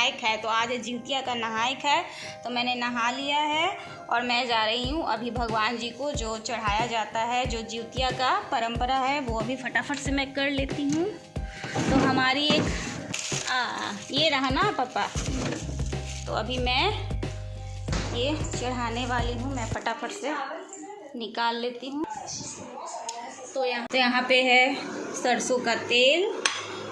नहायक है। तो आज जिउतिया का नहायक है, तो मैंने नहा लिया है और मैं जा रही हूँ अभी भगवान जी को जो चढ़ाया जाता है, जो जिउतिया का परंपरा है वो अभी फटाफट से मैं कर लेती हूँ। तो हमारी एक ये रहा ना पापा, तो अभी मैं ये चढ़ाने वाली हूँ, मैं फटाफट से निकाल लेती हूँ। तो यहाँ पे है सरसों का तेल,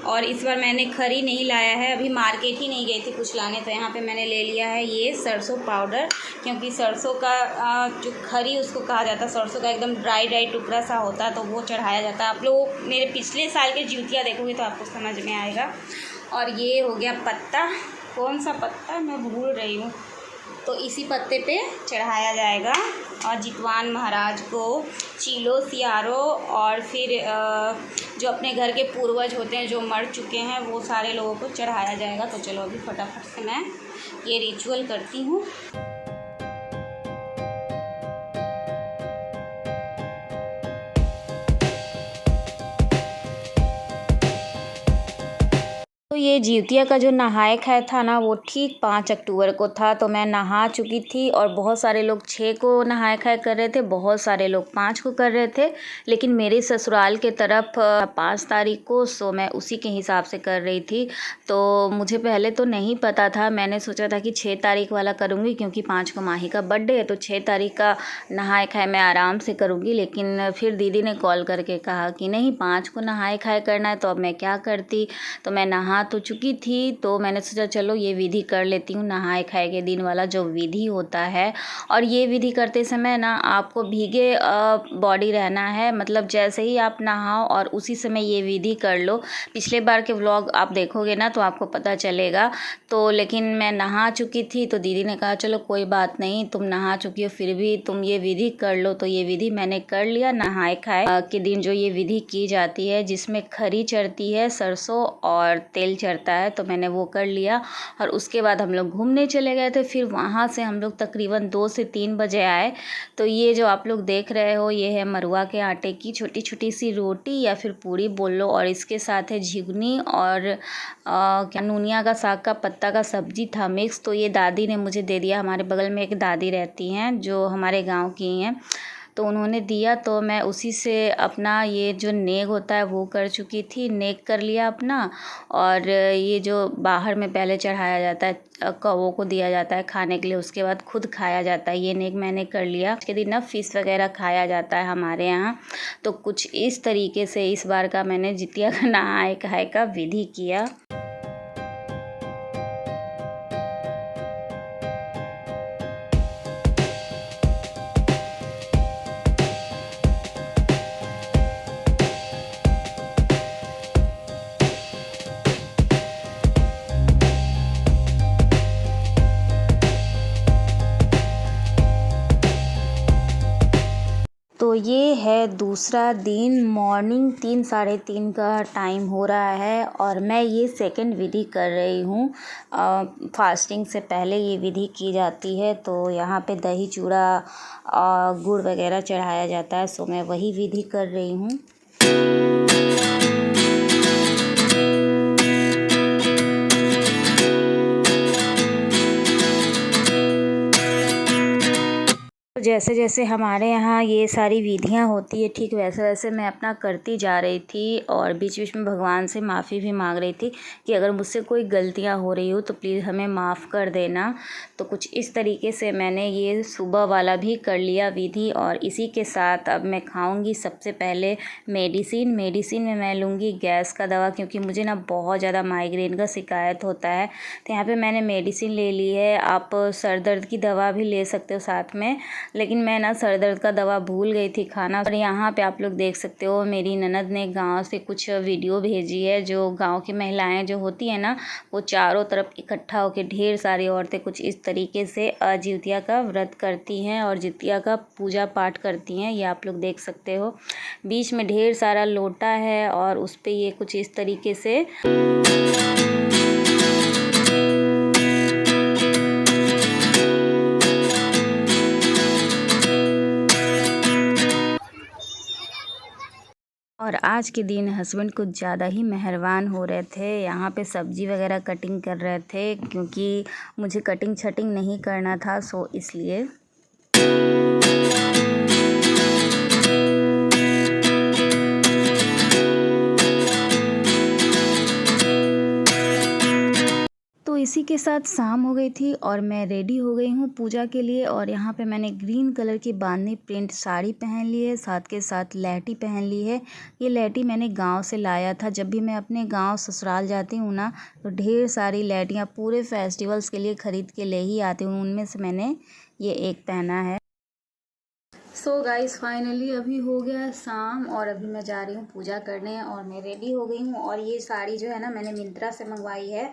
और इस बार मैंने खरी नहीं लाया है, अभी मार्केट ही नहीं गई थी कुछ लाने, तो यहाँ पे मैंने ले लिया है ये सरसों पाउडर। क्योंकि सरसों का जो खरी उसको कहा जाता है, सरसों का एकदम ड्राई ड्राई टुकड़ा सा होता है, तो वो चढ़ाया जाता है। आप लोग मेरे पिछले साल के जिउतिया देखोगे तो आपको समझ में आएगा। और ये हो गया पत्ता, कौन सा पत्ता मैं भूल रही हूँ, तो इसी पत्ते पे चढ़ाया जाएगा। और जितवान महाराज को, चीलो सियारो, और फिर जो अपने घर के पूर्वज होते हैं जो मर चुके हैं, वो सारे लोगों को चढ़ाया जाएगा। तो चलो अभी फटाफट से मैं ये रिचुअल करती हूँ। तो ये जिउतिया का जो नहाय खाया था ना, वो ठीक 5 अक्टूबर को था। तो मैं नहा चुकी थी और बहुत सारे लोग 6 को नहाय खाया कर रहे थे, बहुत सारे लोग 5 को कर रहे थे, लेकिन मेरे ससुराल के तरफ 5 तारीख को, सो मैं उसी के हिसाब से कर रही थी। तो मुझे पहले तो नहीं पता था, मैंने सोचा था कि 6 तारीख वाला करूँगी, क्योंकि 5 को माही का बर्थडे है, तो 6 तारीख का नहाय खाए मैं आराम से करूँगी। लेकिन फिर दीदी ने कॉल करके कहा कि नहीं, 5 को नहाय खाए करना है। तो अब मैं क्या करती, तो मैं नहा तो चुकी थी, तो मैंने सोचा चलो ये विधि कर लेती हूँ, नहाए खाए के दिन वाला जो विधि होता है। और ये विधि करते समय ना आपको भीगे बॉडी रहना है, मतलब जैसे ही आप नहाओ और उसी समय ये विधि कर लो। पिछले बार के व्लॉग आप देखोगे ना तो आपको पता चलेगा। तो लेकिन मैं नहा चुकी थी, तो दीदी ने कहा चलो कोई बात नहीं, तुम नहा चुकी हो फिर भी तुम ये विधि कर लो। तो ये विधि मैंने कर लिया। नहाए खाए के दिन जो ये विधि की जाती है, जिसमें खरी चढ़ती है, सरसों और तेल चढ़ता है, तो मैंने वो कर लिया। और उसके बाद हम लोग घूमने चले गए थे। फिर वहाँ से हम लोग तकरीबन 2 से 3 बजे आए। तो ये जो आप लोग देख रहे हो, ये है मरुआ के आटे की छोटी छोटी सी रोटी या फिर पूरी बोल लो, और इसके साथ है झिगनी और क्या नूनिया का साग का पत्ता का सब्जी था मिक्स। तो ये दादी ने मुझे दे दिया, हमारे बगल में एक दादी रहती हैं जो हमारे गाँव की हैं, तो उन्होंने दिया। तो मैं उसी से अपना ये जो नेग होता है वो कर चुकी थी, नेग कर लिया अपना। और ये जो बाहर में पहले चढ़ाया जाता है, कौवों को दिया जाता है खाने के लिए, उसके बाद खुद खाया जाता है, ये नेग मैंने कर लिया। उसके दिन ना फिश वगैरह खाया जाता है हमारे यहाँ। तो कुछ इस तरीके से इस बार का मैंने जितिया का नहाय खाए का विधि किया। तो ये है दूसरा दिन, मॉर्निंग 3 साढ़े 3 का टाइम हो रहा है और मैं ये सेकंड विधि कर रही हूँ। फास्टिंग से पहले ये विधि की जाती है। तो यहाँ पे दही चूड़ा गुड़ वगैरह चढ़ाया जाता है, सो मैं वही विधि कर रही हूँ। जैसे जैसे हमारे यहाँ ये सारी विधियाँ होती है, ठीक वैसे वैसे मैं अपना करती जा रही थी। और बीच बीच में भगवान से माफ़ी भी मांग रही थी कि अगर मुझसे कोई गलतियाँ हो रही हो तो प्लीज़ हमें माफ़ कर देना। तो कुछ इस तरीके से मैंने ये सुबह वाला भी कर लिया विधि। और इसी के साथ अब मैं खाऊंगी सबसे पहले मेडिसिन में मैं लूँगी गैस का दवा, क्योंकि मुझे ना बहुत ज़्यादा माइग्रेन का शिकायत होता है। तो यहाँ पर मैंने मेडिसिन ले ली है। आप सर दर्द की दवा भी ले सकते हो साथ में, लेकिन मैं ना सर दर्द का दवा भूल गई थी खाना। और यहाँ पे आप लोग देख सकते हो, मेरी ननद ने गांव से कुछ वीडियो भेजी है। जो गांव की महिलाएं जो होती है ना, वो चारों तरफ इकट्ठा होकर ढेर सारी औरतें कुछ इस तरीके से जिउतिया का व्रत करती हैं और जिउतिया का पूजा पाठ करती हैं। ये आप लोग देख सकते हो, बीच में ढेर सारा लोटा है और उस पर ये कुछ इस तरीके से और आज के दिन हस्बैंड कुछ ज़्यादा ही मेहरबान हो रहे थे। यहाँ पे सब्ज़ी वगैरह कटिंग कर रहे थे क्योंकि मुझे कटिंग छटिंग नहीं करना था, सो इसलिए। तो इसी के साथ शाम हो गई थी और मैं रेडी हो गई हूँ पूजा के लिए। और यहाँ पे मैंने ग्रीन कलर की बांधनी प्रिंट साड़ी पहन ली है, साथ के साथ लहठी पहन ली है। ये लहठी मैंने गांव से लाया था। जब भी मैं अपने गांव ससुराल जाती हूँ ना, तो ढेर सारी लहठियाँ पूरे फेस्टिवल्स के लिए ख़रीद के ले ही आती हूँ। उनमें से मैंने ये एक पहना है। सो गाइस फाइनली अभी हो गया शाम और अभी मैं जा रही हूँ पूजा करने और मैं रेडी हो गई हूँ। और ये साड़ी जो है ना, मैंने मिंत्रा से मंगवाई है।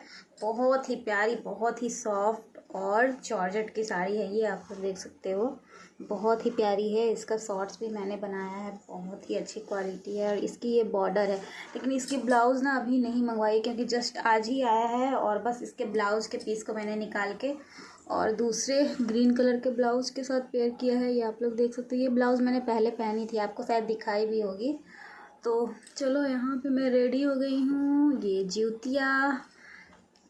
बहुत ही प्यारी, बहुत ही सॉफ्ट और जॉर्जेट की साड़ी है ये, आप लोग देख सकते हो। बहुत ही प्यारी है। इसका शॉर्ट्स भी मैंने बनाया है, बहुत ही अच्छी क्वालिटी है। और इसकी ये बॉर्डर है, लेकिन इसकी ब्लाउज़ ना अभी नहीं मंगवाई क्योंकि जस्ट आज ही आया है। और बस इसके ब्लाउज़ के पीस को मैंने निकाल के और दूसरे ग्रीन कलर के ब्लाउज़ के साथ पेयर किया है। ये आप लोग देख सकते हो। ये ब्लाउज़ मैंने पहले पहनी थी, आपको शायद दिखाई भी होगी। तो चलो यहाँ पे मैं रेडी हो गई हूँ। ये जूतिया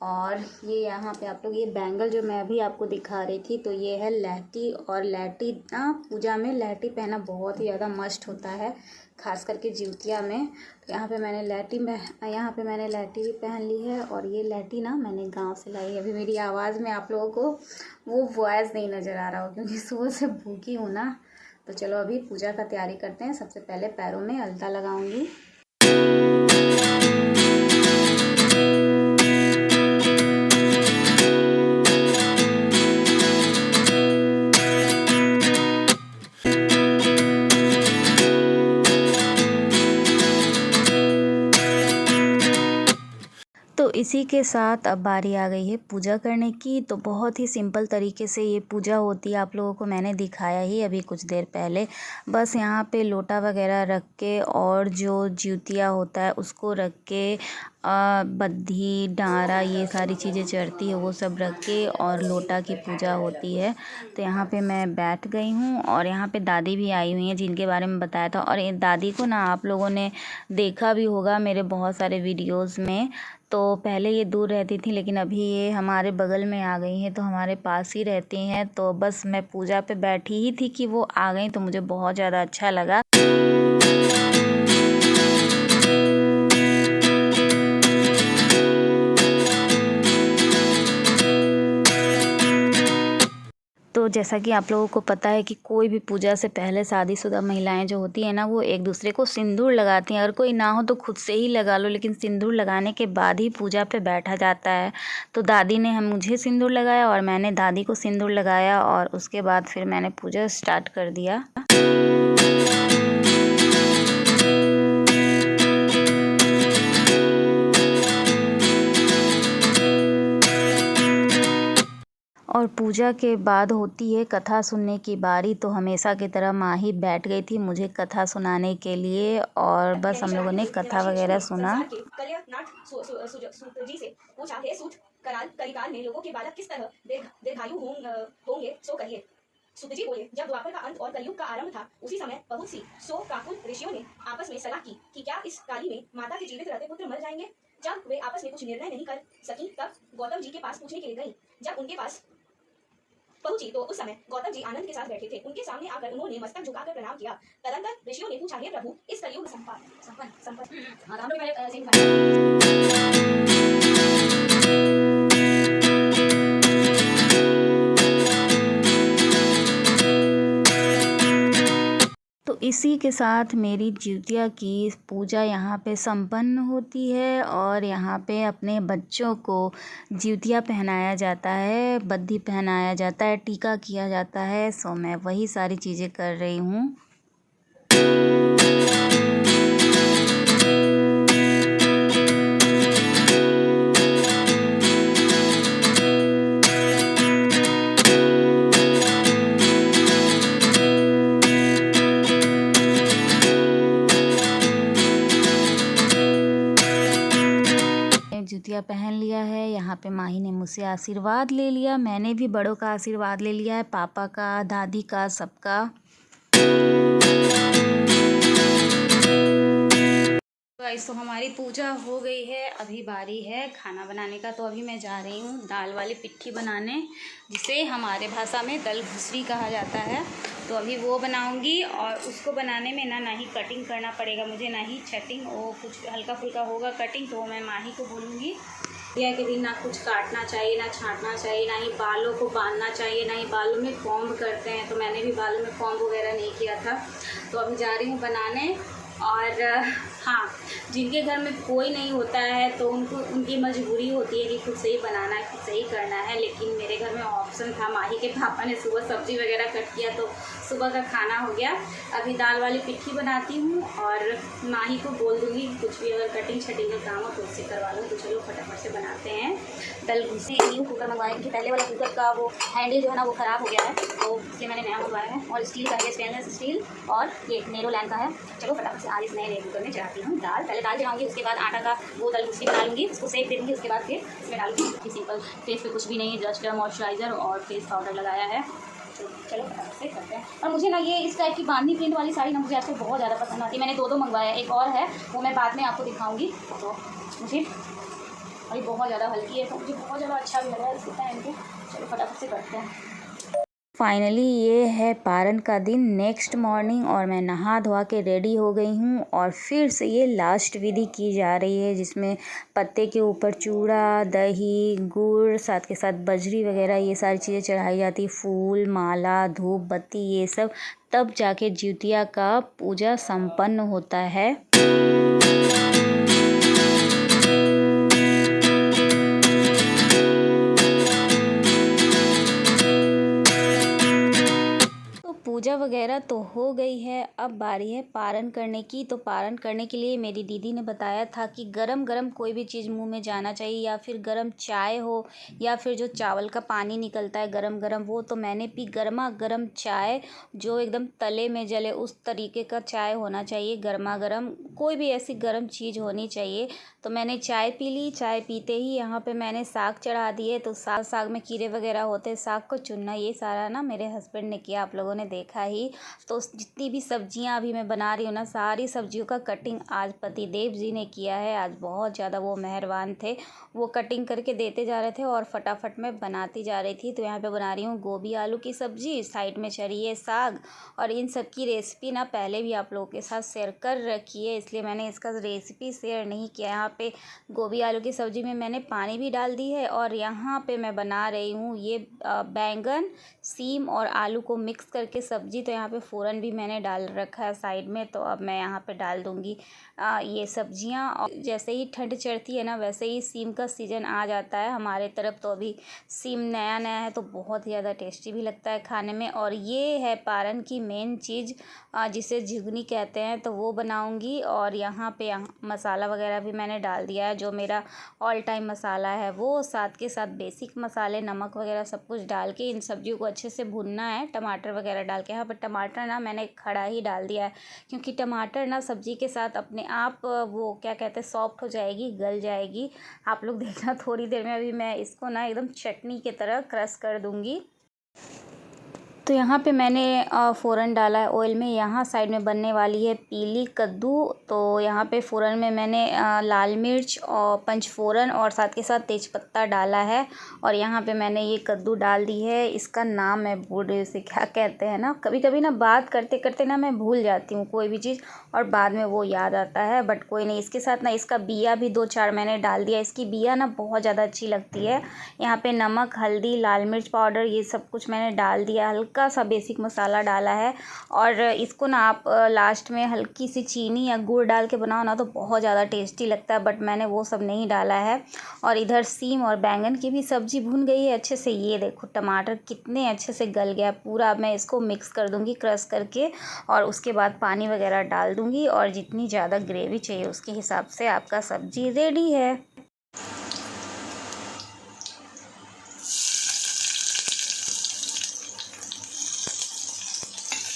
और ये यहाँ पे आप लोग ये बैंगल जो मैं अभी आपको दिखा रही थी, तो ये है लहठी। और लहठी ना, पूजा में लहठी पहना बहुत ही ज़्यादा मस्ट होता है, खास करके ज्यूतिया में। तो यहाँ पे मैंने लहठी भी पहन ली है। और ये लहठी ना मैंने गांव से लाई है। अभी मेरी आवाज़ में आप लोगों को वो वॉइस नहीं नज़र आ रहा हो क्योंकि सुबह से भूखी हूँ ना। तो चलो अभी पूजा का तैयारी करते हैं। सबसे पहले पैरों में अलता लगाऊंगी। तो इसी के साथ अब बारी आ गई है पूजा करने की। तो बहुत ही सिंपल तरीके से ये पूजा होती है, आप लोगों को मैंने दिखाया ही अभी कुछ देर पहले। बस यहाँ पे लोटा वगैरह रख के और जो ज्यूतिया होता है उसको रख के बद्धी डारा ये सारी चीज़ें चढ़ती है वो सब रख के और लोटा की पूजा होती है। तो यहाँ पे मैं बैठ गई हूँ और यहाँ पे दादी भी आई हुई हैं जिनके बारे में बताया था। और ये दादी को ना आप लोगों ने देखा भी होगा मेरे बहुत सारे वीडियोज़ में। तो पहले ये दूर रहती थी, लेकिन अभी ये हमारे बगल में आ गई हैं, तो हमारे पास ही रहती हैं। तो बस मैं पूजा पे बैठी ही थी कि वो आ गई, तो मुझे बहुत ज़्यादा अच्छा लगा। तो जैसा कि आप लोगों को पता है कि कोई भी पूजा से पहले शादीशुदा महिलाएं जो होती हैं ना, वो एक दूसरे को सिंदूर लगाती हैं। अगर कोई ना हो तो खुद से ही लगा लो, लेकिन सिंदूर लगाने के बाद ही पूजा पे बैठा जाता है। तो दादी ने मुझे सिंदूर लगाया और मैंने दादी को सिंदूर लगाया और उसके बाद फिर मैंने पूजा स्टार्ट कर दिया। और पूजा के बाद होती है कथा सुनने की बारी। तो हमेशा की तरह माँ ही बैठ गई थी मुझे कथा सुनाने के लिए और बस हम लोगों ने कथा वगैरह सुना। सुत जी बोले, जब द्वापर का अंत और कलयुग का आरंभ था, उसी समय बहुत सी सो काकुल ऋषियों ने आपस में सलाह की कि क्या इस काली में माता के जीवित रहते पुत्र मर जाएंगे। जब वे आपस में कुछ निर्णय नहीं कर सकी, तब गौतम जी के पास पूछने के लिए गई। जब उनके पास पहुंची तो उस समय गौतम जी आनंद के साथ बैठे थे। उनके सामने आकर उन्होंने मस्तक झुकाकर प्रणाम किया। तदंतर ऋषियों ने पूछा, हे प्रभु, इस कलयुग तो इसी के साथ मेरी ज्यूतिया की पूजा यहाँ पे संपन्न होती है। और यहाँ पे अपने बच्चों को ज्यूतिया पहनाया जाता है, बद्धी पहनाया जाता है, टीका किया जाता है। सो मैं वही सारी चीज़ें कर रही हूँ। जूतिया पहन लिया है। यहाँ पे माही ने मुझसे आशीर्वाद ले लिया, मैंने भी बड़ों का आशीर्वाद ले लिया है, पापा का, दादी का, सबका। गाइस, तो हमारी पूजा हो गई है। अभी बारी है खाना बनाने का। तो अभी मैं जा रही हूँ दाल वाली पिट्ठी बनाने, जिसे हमारे भाषा में दल घुसरी कहा जाता है। तो अभी वो बनाऊंगी और उसको बनाने में ना ही कटिंग करना पड़ेगा मुझे, ना ही छटिंग। वो कुछ हल्का फुल्का होगा कटिंग, तो मैं माही को बोलूँगी। यह के दिन ना कुछ काटना चाहिए, ना छाँटना चाहिए, ना ही बालों को बांधना चाहिए, ना ही बालों में कॉम्ब करते हैं। तो मैंने भी बालों में कॉम्ब वगैरह नहीं किया था। तो अभी जा रही हूँ बनाने। और हाँ, जिनके घर में कोई नहीं होता है तो उनकी मजबूरी होती है कि खुद से ही बनाना है, खुद से ही करना है। लेकिन मेरे घर में ऑप्शन था, माही के पापा ने सुबह सब्ज़ी वगैरह कट किया तो सुबह का खाना हो गया। अभी दाल वाली पिट्ठी बनाती हूँ और माही को बोल दूँगी कुछ भी अगर कटिंग छटिंग का काम हो तो उससे करवा लूँ। तो चलो फटाफट से बनाते हैं दल घुसी। न्यू कुकर मंगवाया क्योंकि पहले वाला कुकर का वो हैंडल जो है ना वो ख़राब हो गया है, तो इसलिए मैंने नया मंगवाया है। और स्टील का है, स्टेनलेस स्टील, और ये नेरो लैंड का है। चलो फटाफट से आज इस नए कुकर में चढ़ाती हूँ दाल। पहले दाल चढ़ाऊँगी, उसके बाद आटा का वो दल घुसी बना लूँगी, उसको सेक दे दूँगी। उसके बाद फिर इसमें डालूँगी। सिंपल, फेस पे कुछ भी नहीं, जस्ट मॉइस्चराइज़र और फेस पाउडर लगाया है। चलो फटाफट से करते हैं। और मुझे ना ये इस टाइप की बांधनी प्रिंट वाली साड़ी ना मुझे आजकल बहुत ज़्यादा पसंद आती है। मैंने दो मंगवाया, एक और है वो मैं बाद में आपको दिखाऊंगी। तो मुझे अभी बहुत ज़्यादा हल्की है तो मुझे बहुत ज़्यादा अच्छा भी लग रहा है इसको पहन के। चलो फटाफट से करते हैं। फाइनली ये है पारण का दिन, नेक्स्ट मॉर्निंग, और मैं नहा धोवा के रेडी हो गई हूँ। और फिर से ये लास्ट विधि की जा रही है, जिसमें पत्ते के ऊपर चूड़ा, दही, गुड़, साथ के साथ बजरी वगैरह ये सारी चीज़ें चढ़ाई जाती, फूल, माला, धूप बत्ती ये सब। तब जाके जिउतिया का पूजा संपन्न होता है। पूजा वगैरह तो हो गई है, अब बारी है पारण करने की। तो पारण करने के लिए मेरी दीदी ने बताया था कि गरम गरम कोई भी चीज़ मुंह में जाना चाहिए, या फिर गरम चाय हो, या फिर जो चावल का पानी निकलता है गरम गरम वो। तो मैंने पी गर्मा गर्म चाय, जो एकदम तले में जले उस तरीके का चाय होना चाहिए, गर्मा गर्म। कोई भी ऐसी गर्म चीज़ होनी चाहिए। तो मैंने चाय पी ली। चाय पीते ही यहाँ पे मैंने साग चढ़ा दिए। तो साग में कीड़े वगैरह होते हैं, साग को चुनना ये सारा ना मेरे हस्बैंड ने किया, आप लोगों ने देखा ही। तो जितनी भी सब्जियां अभी मैं बना रही हूँ ना, सारी सब्जियों का कटिंग आज पतिदेव जी ने किया है। आज बहुत ज़्यादा वो मेहरबान थे, वो कटिंग करके देते जा रहे थे और फटाफट मैं बनाती जा रही थी। तो यहाँ पे बना रही हूँ गोभी आलू की सब्ज़ी, साइड में चढ़ी है साग। और इन सब की रेसिपी ना पहले भी आप लोगों के साथ शेयर कर रखी है, इसलिए मैंने इसका रेसिपी शेयर नहीं किया। यहाँ पे गोभी आलू की सब्ज़ी में मैंने पानी भी डाल दी है। और यहाँ पे मैं बना रही हूँ ये बैंगन, सीम और आलू को मिक्स करके सब्ज़ी। तो यहाँ पे फ़ौरन भी मैंने डाल रखा है साइड में। तो अब मैं यहाँ पे डाल दूँगी ये सब्जियाँ। और जैसे ही ठंड चढ़ती है ना, वैसे ही सीम का सीज़न आ जाता है हमारे तरफ। तो अभी सीम नया नया है तो बहुत ही ज़्यादा टेस्टी भी लगता है खाने में। और ये है पारण की मेन चीज़, जिसे झिगनी कहते हैं, तो वो बनाऊँगी। और यहाँ पे मसाला वगैरह भी मैंने डाल दिया है, जो मेरा ऑल टाइम मसाला है वो। साथ के साथ बेसिक मसाले, नमक वगैरह सब कुछ डाल के इन सब्जियों को अच्छे से भूनना है, टमाटर वगैरह डाल के। यहाँ पर टमाटर ना मैंने खड़ा ही डाल दिया है, क्योंकि टमाटर ना सब्ज़ी के साथ अपने आप वो क्या कहते हैं सॉफ्ट हो जाएगी, गल जाएगी। आप लोग देखना थोड़ी देर में। अभी मैं इसको ना एकदम चटनी की तरह क्रश कर दूँगी। तो यहाँ पे मैंने फ़ौरन डाला है ऑयल में। यहाँ साइड में बनने वाली है पीली कद्दू। तो यहाँ पे फ़ौरन में मैंने लाल मिर्च और पंचफोरन और साथ के साथ तेज़पत्ता डाला है। और यहाँ पे मैंने ये कद्दू डाल दी है। इसका नाम मैं भूल रही हूँ, इसे क्या कहते हैं ना, कभी कभी ना बात करते करते ना मैं भूल जाती हूँ कोई भी चीज़, और बाद में वो याद आता है। बट कोई नहीं, इसके साथ ना इसका बिया भी 2-4 मैंने डाल दिया। इसकी बिया ना बहुत ज़्यादा अच्छी लगती है। यहाँ पे नमक, हल्दी, लाल मिर्च पाउडर ये सब कुछ मैंने डाल दिया। हल्का सा बेसिक मसाला डाला है। और इसको ना आप लास्ट में हल्की सी चीनी या गुड़ डाल के बनाओ ना तो बहुत ज़्यादा टेस्टी लगता है, बट मैंने वो सब नहीं डाला है। और इधर सीम और बैंगन की भी सब्ज़ी भून गई है अच्छे से। ये देखो टमाटर कितने अच्छे से गल गया पूरा। अब मैं इसको मिक्स कर दूँगी क्रश करके, और उसके बाद पानी वगैरह डाल दूँगी। और जितनी ज़्यादा ग्रेवी चाहिए उसके हिसाब से आपका सब्ज़ी रेडी है।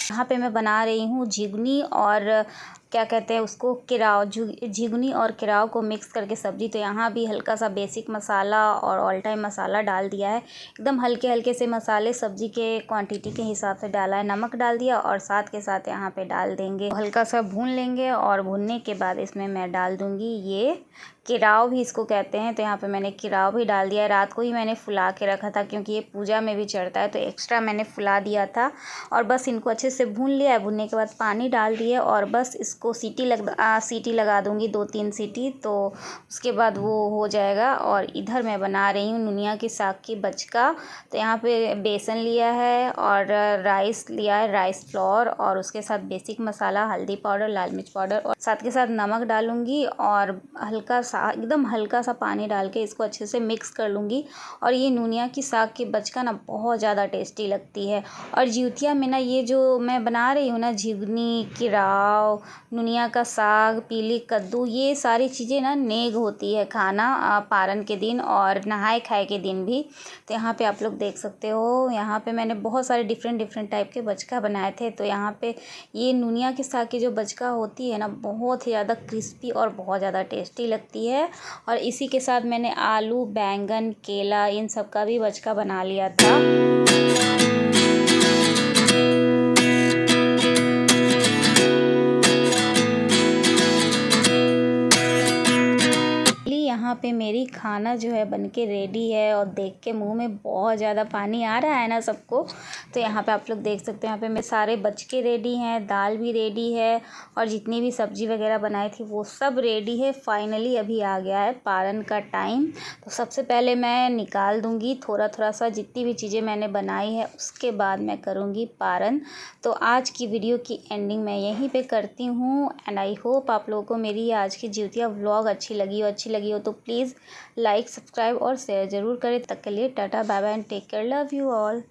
यहाँ पे मैं बना रही हूँ झिगनी और क्या कहते हैं उसको, किराव, झिगुनी और किराव को मिक्स करके सब्ज़ी। तो यहाँ भी हल्का सा बेसिक मसाला और ऑल टाइम मसाला डाल दिया है। एकदम हल्के हल्के से मसाले सब्ज़ी के क्वांटिटी के हिसाब से डाला है। नमक डाल दिया और साथ के साथ यहाँ पे डाल देंगे, हल्का सा भून लेंगे। और भूनने के बाद इसमें मैं डाल दूँगी ये किराव भी इसको कहते हैं। तो यहाँ पे मैंने किराव भी डाल दिया है। रात को ही मैंने फुला के रखा था क्योंकि ये पूजा में भी चढ़ता है, तो एक्स्ट्रा मैंने फुला दिया था। और बस इनको अच्छे से भून लिया है। भूनने के बाद पानी डाल दिए और बस इसको सीटी लगा दूँगी 2-3 सीटी, तो उसके बाद वो हो जाएगा। और इधर मैं बना रही हूँ नुनिया की साग की बचका। तो यहाँ पे बेसन लिया है और राइस लिया है, राइस फ्लोर, और उसके साथ बेसिक मसाला, हल्दी पाउडर, लाल मिर्च पाउडर, और साथ के साथ नमक डालूंगी। और एकदम हल्का सा पानी डाल के इसको अच्छे से मिक्स कर लूँगी। और ये नुनिया की साग की बचका ना बहुत ज़्यादा टेस्टी लगती है। और जिउतिया में ना ये जो मैं बना रही हूँ ना, झिगनी, किराव, नुनिया का साग, पीली कद्दू, ये सारी चीज़ें ना नेग होती है खाना पारन के दिन और नहाए खाए के दिन भी। तो यहाँ पे आप लोग देख सकते हो, यहाँ पे मैंने बहुत सारे डिफरेंट टाइप के बचका बनाए थे। तो यहाँ पे ये नुनिया के साग की जो बचका होती है ना, बहुत ही ज़्यादा क्रिस्पी और बहुत ज़्यादा टेस्टी लगती है। और इसी के साथ मैंने आलू, बैंगन, केला, इन सब का भी बचका बना लिया था। यहाँ पे मेरी खाना जो है बनके रेडी है और देख के मुंह में बहुत ज़्यादा पानी आ रहा है ना सबको। तो यहाँ पे आप लोग देख सकते हैं, यहाँ पे मेरे सारे बचके रेडी हैं, दाल भी रेडी है और जितनी भी सब्ज़ी वगैरह बनाई थी वो सब रेडी है। फाइनली अभी आ गया है पारन का टाइम। तो सबसे पहले मैं निकाल दूँगी थोड़ा सा जितनी भी चीज़ें मैंने बनाई है, उसके बाद मैं करूँगी पारन। तो आज की वीडियो की एंडिंग मैं यहीं पे करती हूँ। एंड आई होप आप लोगों को मेरी आज की जिउतिया व्लॉग अच्छी लगी हो तो प्लीज़ लाइक, सब्सक्राइब और शेयर ज़रूर करें। तब तक के लिए tata, bye bye and take care, love you all.